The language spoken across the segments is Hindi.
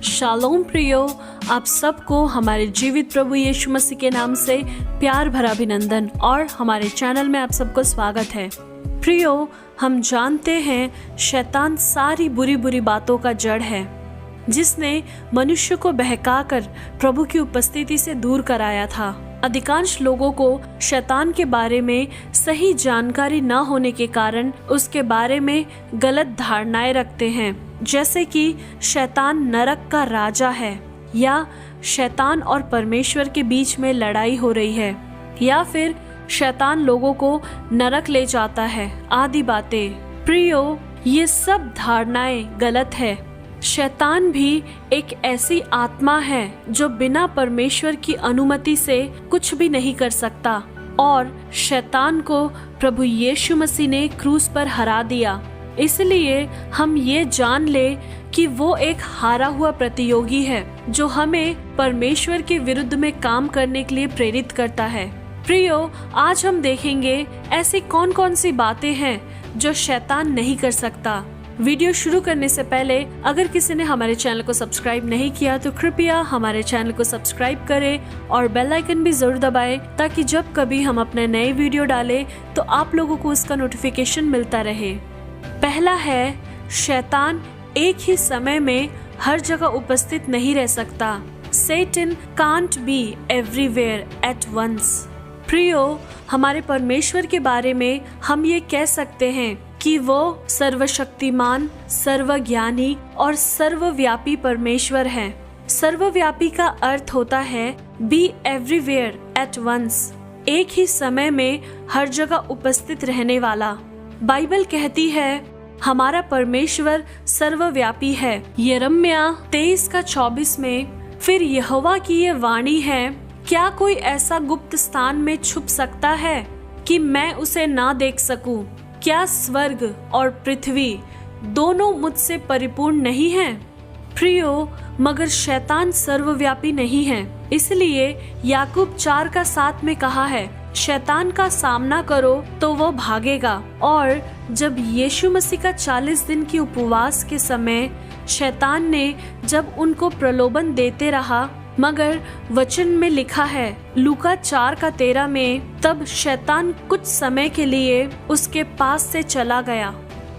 शालोम प्रियो, आप सबको हमारे जीवित प्रभु यीशु मसीह के नाम से प्यार भरा अभिनंदन और हमारे चैनल में आप सबको स्वागत है। प्रियो, हम जानते हैं शैतान सारी बुरी बुरी बातों का जड़ है, जिसने मनुष्य को बहकाकर प्रभु की उपस्थिति से दूर कराया था। अधिकांश लोगों को शैतान के बारे में सही जानकारी न होने के कारण उसके बारे में गलत धारणाएं रखते हैं, जैसे कि शैतान नरक का राजा है, या शैतान और परमेश्वर के बीच में लड़ाई हो रही है, या फिर शैतान लोगों को नरक ले जाता है आदि बातें। प्रियो, ये सब धारणाएं गलत है। शैतान भी एक ऐसी आत्मा है जो बिना परमेश्वर की अनुमति से कुछ भी नहीं कर सकता, और शैतान को प्रभु यीशु मसीह ने क्रूस पर हरा दिया। इसलिए हम ये जान ले कि वो एक हारा हुआ प्रतियोगी है जो हमें परमेश्वर के विरुद्ध में काम करने के लिए प्रेरित करता है। प्रियो, आज हम देखेंगे ऐसी कौन कौन सी बातें हैं जो शैतान नहीं कर सकता। वीडियो शुरू करने से पहले अगर किसी ने हमारे चैनल को सब्सक्राइब नहीं किया तो कृपया हमारे चैनल को सब्सक्राइब करें और बेल आइकन भी जरूर दबाएं, ताकि जब कभी हम अपने नए वीडियो डालें तो आप लोगों को उसका नोटिफिकेशन मिलता रहे। पहला है, शैतान एक ही समय में हर जगह उपस्थित नहीं रह सकता। Satan can't be everywhere at once। प्रियो, हमारे परमेश्वर के बारे में हम ये कह सकते हैं कि वो सर्वशक्तिमान, सर्वज्ञानी और सर्वव्यापी परमेश्वर है। सर्वव्यापी का अर्थ होता है बी एवरीवेयर एट वंस, एक ही समय में हर जगह उपस्थित रहने वाला। बाइबल कहती है हमारा परमेश्वर सर्वव्यापी है। यिर्मयाह 23:24 में, फिर यहोवा की ये वाणी है, क्या कोई ऐसा गुप्त स्थान में छुप सकता है कि मैं उसे ना देख सकूं? क्या स्वर्ग और पृथ्वी दोनों मुझसे परिपूर्ण नहीं हैं? प्रियो, मगर शैतान सर्वव्यापी नहीं है। इसलिए याकूब 4:7 में कहा है, शैतान का सामना करो तो वो भागेगा। और जब यीशु मसीह का 40 दिन की उपवास के समय शैतान ने जब उनको प्रलोभन देते रहा, मगर वचन में लिखा है लूका 4:13 में, तब शैतान कुछ समय के लिए उसके पास से चला गया।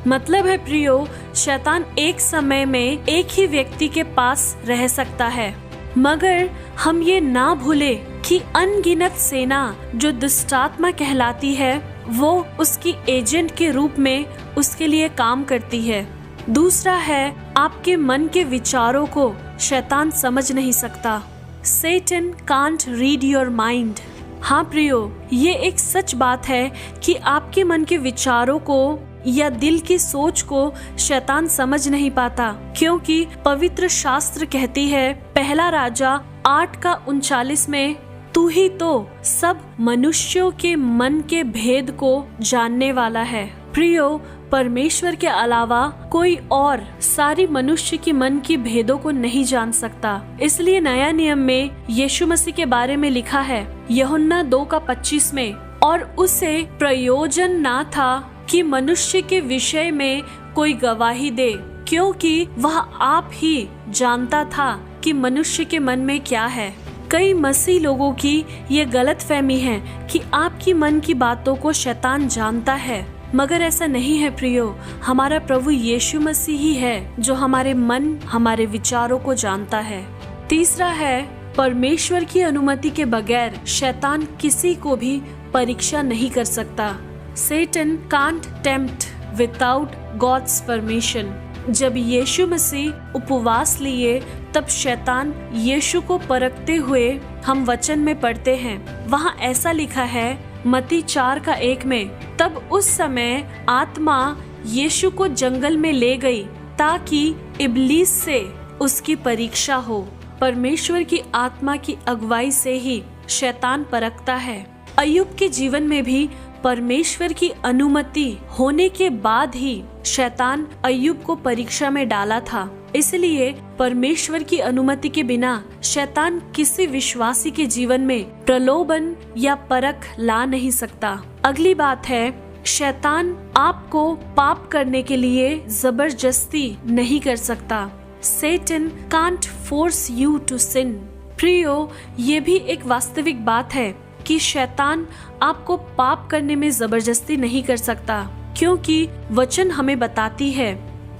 मतलब है प्रियो, शैतान एक समय में एक ही व्यक्ति के पास रह सकता है, मगर हम ये ना भूले कि अनगिनत सेना जो दुष्टात्मा कहलाती है वो उसकी एजेंट के रूप में उसके लिए काम करती है। दूसरा है, आपके मन के विचारों को शैतान समझ नहीं सकता। Satan can't read your mind। हाँ प्रियो, ये एक सच बात है कि आपके मन के विचारों को या दिल की सोच को शैतान समझ नहीं पाता, क्योंकि पवित्र शास्त्र कहती है पहला राजा 8:39 में, तू ही तो सब मनुष्यों के मन के भेद को जानने वाला है। प्रियो, परमेश्वर के अलावा कोई और सारी मनुष्य की मन की भेदों को नहीं जान सकता। इसलिए नया नियम में यीशु मसीह के बारे में लिखा है यूहन्ना 2:25 में, और उसे प्रयोजन ना था कि मनुष्य के विषय में कोई गवाही दे, क्योंकि वह आप ही जानता था कि मनुष्य के मन में क्या है। कई मसीह लोगों की ये गलतफहमी है कि आपकी मन की बातों को शैतान जानता है, मगर ऐसा नहीं है प्रियो। हमारा प्रभु यीशु मसीह ही है जो हमारे मन, हमारे विचारों को जानता है। तीसरा है, परमेश्वर की अनुमति के बगैर शैतान किसी को भी परीक्षा नहीं कर सकता। Satan can't tempt without God's permission। जब यीशु मसीह उपवास लिए तब शैतान यीशु को परखते हुए हम वचन में पढ़ते हैं, वहाँ ऐसा लिखा है मत्ती 4:1 में, तब उस समय आत्मा यीशु को जंगल में ले गई ताकि इब्लीस से उसकी परीक्षा हो। परमेश्वर की आत्मा की अगुवाई से ही शैतान परखता है। अय्यूब के जीवन में भी परमेश्वर की अनुमति होने के बाद ही शैतान अय्यूब को परीक्षा में डाला था। इसलिए परमेश्वर की अनुमति के बिना शैतान किसी विश्वासी के जीवन में प्रलोभन या परख ला नहीं सकता। अगली बात है, शैतान आपको पाप करने के लिए जबरदस्ती नहीं कर सकता। Satan can't force you to sin. प्रियो, ये भी एक वास्तविक बात है कि शैतान आपको पाप करने में जबरदस्ती नहीं कर सकता, क्योंकि वचन हमें बताती है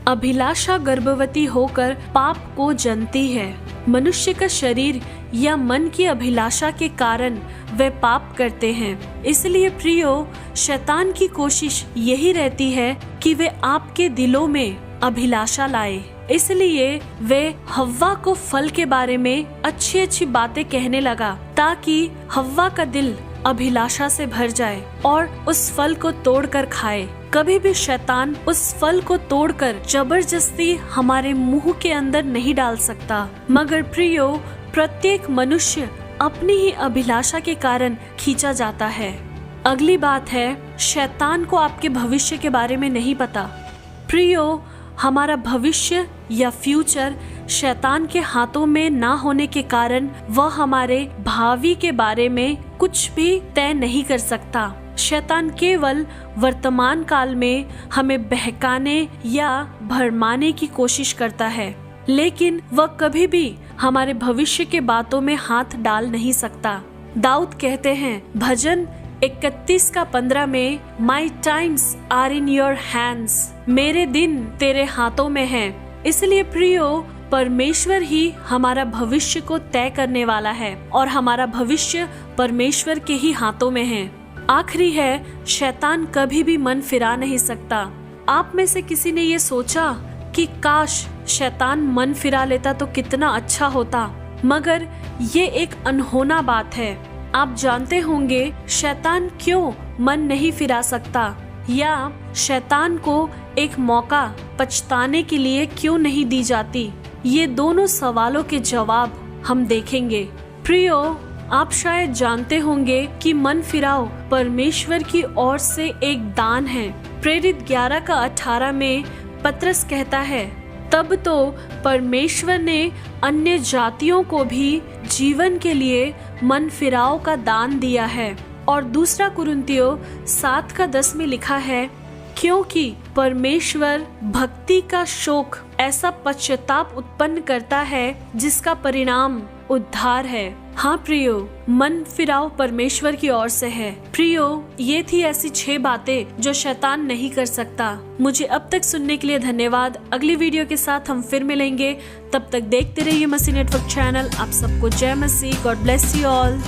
अभिलाषा गर्भवती होकर पाप को जनती है। मनुष्य का शरीर या मन की अभिलाषा के कारण वे पाप करते हैं। इसलिए प्रियो, शैतान की कोशिश यही रहती है कि वे आपके दिलों में अभिलाषा लाए। इसलिए वे हव्वा को फल के बारे में अच्छी अच्छी बातें कहने लगा, ताकि हव्वा का दिल अभिलाषा से भर जाए और उस फल को तोड़कर खाए। कभी भी शैतान उस फल को तोड़कर जबरदस्ती हमारे मुंह के अंदर नहीं डाल सकता, मगर प्रियो, प्रत्येक मनुष्य अपनी ही अभिलाषा के कारण खींचा जाता है। अगली बात है, शैतान को आपके भविष्य के बारे में नहीं पता। प्रियो, हमारा भविष्य या फ्यूचर शैतान के हाथों में ना होने के कारण वह हमारे भावी के बारे में कुछ भी तय नहीं कर सकता। शैतान केवल वर्तमान काल में हमें बहकाने या भरमाने की कोशिश करता है, लेकिन वह कभी भी हमारे भविष्य के बातों में हाथ डाल नहीं सकता। दाऊद कहते हैं भजन 31:15 में, my times are in your hands, मेरे दिन तेरे हाथों में हैं। इसलिए प्रियो, परमेश्वर ही हमारा भविष्य को तय करने वाला है और हमारा भविष्य परमेश्वर के ही हाथों में है। आखिरी है, शैतान कभी भी मन फिरा नहीं सकता। आप में से किसी ने ये सोचा कि काश शैतान मन फिरा लेता तो कितना अच्छा होता, मगर ये एक अनहोना बात है। आप जानते होंगे शैतान क्यों मन नहीं फिरा सकता, या शैतान को एक मौका पछताने के लिए क्यों नहीं दी जाती। ये दोनों सवालों के जवाब हम देखेंगे। प्रियो, आप शायद जानते होंगे कि मन फिराओ परमेश्वर की ओर से एक दान है। प्रेरित 11:18 में पतरस कहता है, तब तो परमेश्वर ने अन्य जातियों को भी जीवन के लिए मन फिराव का दान दिया है। और दूसरा कुरिन्थियों 7:10 में लिखा है, क्योंकि परमेश्वर भक्ति का शोक ऐसा पश्चाताप उत्पन्न करता है जिसका परिणाम उद्धार है। हाँ प्रियो, मन फिराव परमेश्वर की ओर से है। प्रियो, ये थी ऐसी 6 बातें जो शैतान नहीं कर सकता। मुझे अब तक सुनने के लिए धन्यवाद। अगली वीडियो के साथ हम फिर मिलेंगे। तब तक देखते रहिए मसीह नेटवर्क चैनल। आप सबको जय मसीह। God bless you all.